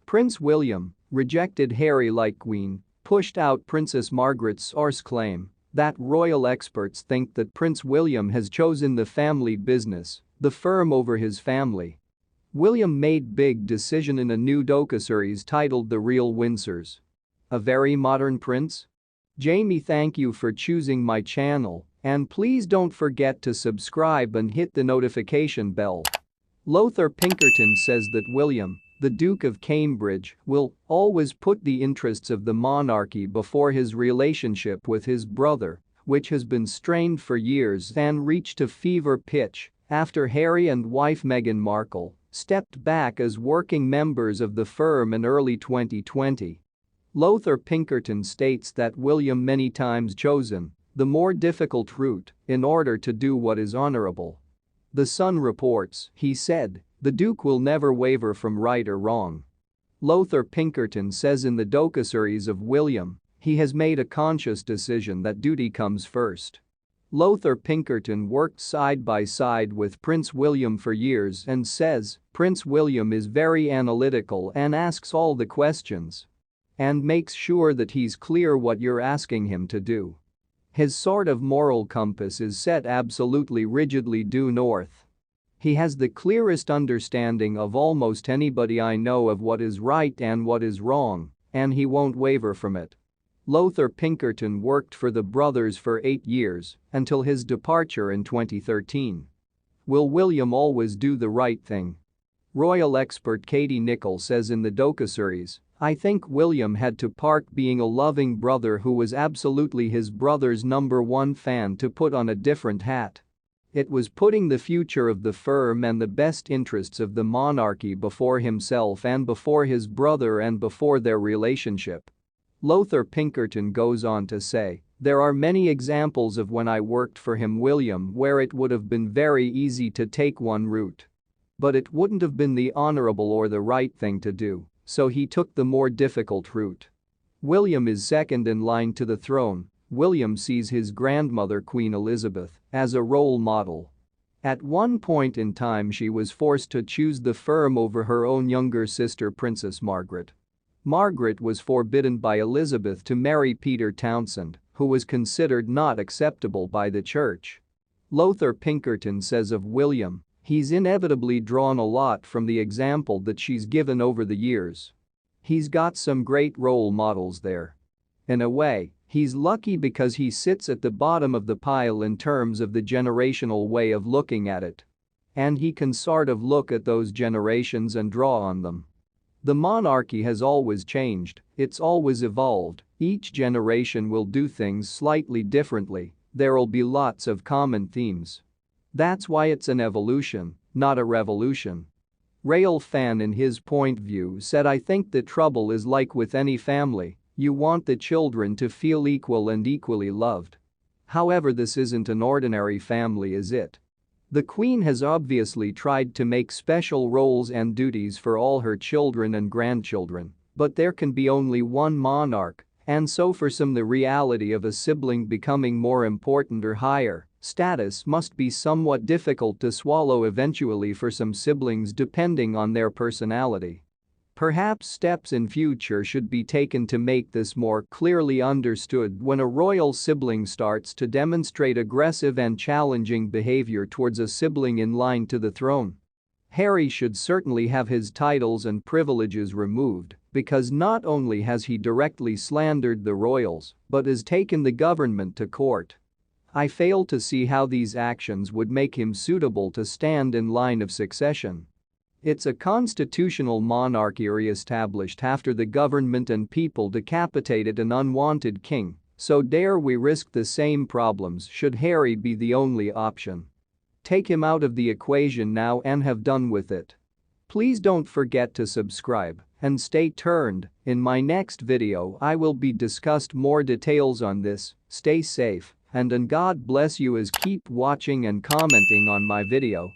Prince William rejected Harry like Queen, pushed out Princess Margaret's source claim that royal experts think that Prince William has chosen the family business, the firm over his family. William made big decision in a new docuseries titled The Real Windsors. A very modern prince? Jamie, thank you for choosing my channel, and please don't forget to subscribe and hit the notification bell. Lothar Pinkerton says that William, the Duke of Cambridge, will always put the interests of the monarchy before his relationship with his brother, which has been strained for years and reached a fever pitch after Harry and wife Meghan Markle stepped back as working members of the firm in early 2020. Lothar Pinkerton states that William many times chosen the more difficult route in order to do what is honorable. The Sun reports, he said, the Duke will never waver from right or wrong. Lothar Pinkerton says in the docuseries of William, he has made a conscious decision that duty comes first. Lothar Pinkerton worked side by side with Prince William for years and says Prince William is very analytical and asks all the questions and makes sure that he's clear what you're asking him to do. His sort of moral compass is set absolutely rigidly due north. He has the clearest understanding of almost anybody I know of what is right and what is wrong, and he won't waver from it. Lothar Pinkerton worked for the brothers for 8 years until his departure in 2013. Will William always do the right thing? Royal expert Katie Nicholl says in the docuseries, I think William had to park being a loving brother who was absolutely his brother's #1 fan to put on a different hat. It was putting the future of the firm and the best interests of the monarchy before himself and before his brother and before their relationship. Lothar Pinkerton goes on to say, there are many examples of when I worked for him William where it would have been very easy to take one route. But it wouldn't have been the honorable or the right thing to do, so he took the more difficult route. William is second in line to the throne. William sees his grandmother Queen Elizabeth as a role model. At one point in time she was forced to choose the firm over her own younger sister Princess Margaret. Margaret was forbidden by Elizabeth to marry Peter Townsend, who was considered not acceptable by the church. Lothar Pinkerton says of William, he's inevitably drawn a lot from the example that she's given over the years. He's got some great role models there. In a way, he's lucky because he sits at the bottom of the pile in terms of the generational way of looking at it. And he can sort of look at those generations and draw on them. The monarchy has always changed, it's always evolved, each generation will do things slightly differently, there'll be lots of common themes. That's why it's an evolution, not a revolution. Rail fan in his point view said I think the trouble is like with any family, you want the children to feel equal and equally loved. However, this isn't an ordinary family, is it? The Queen has obviously tried to make special roles and duties for all her children and grandchildren, but there can be only one monarch, and so for some the reality of a sibling becoming more important or higher status must be somewhat difficult to swallow eventually for some siblings depending on their personality. Perhaps steps in future should be taken to make this more clearly understood when a royal sibling starts to demonstrate aggressive and challenging behavior towards a sibling in line to the throne. Harry should certainly have his titles and privileges removed because not only has he directly slandered the royals but has taken the government to court. I fail to see how these actions would make him suitable to stand in line of succession. It's a constitutional monarchy re-established after the government and people decapitated an unwanted king, so dare we risk the same problems should Harry be the only option? Take him out of the equation now and have done with it. Please don't forget to subscribe and stay tuned. In my next video I will be discussed more details on this. Stay safe and God bless you as keep watching and commenting on my video.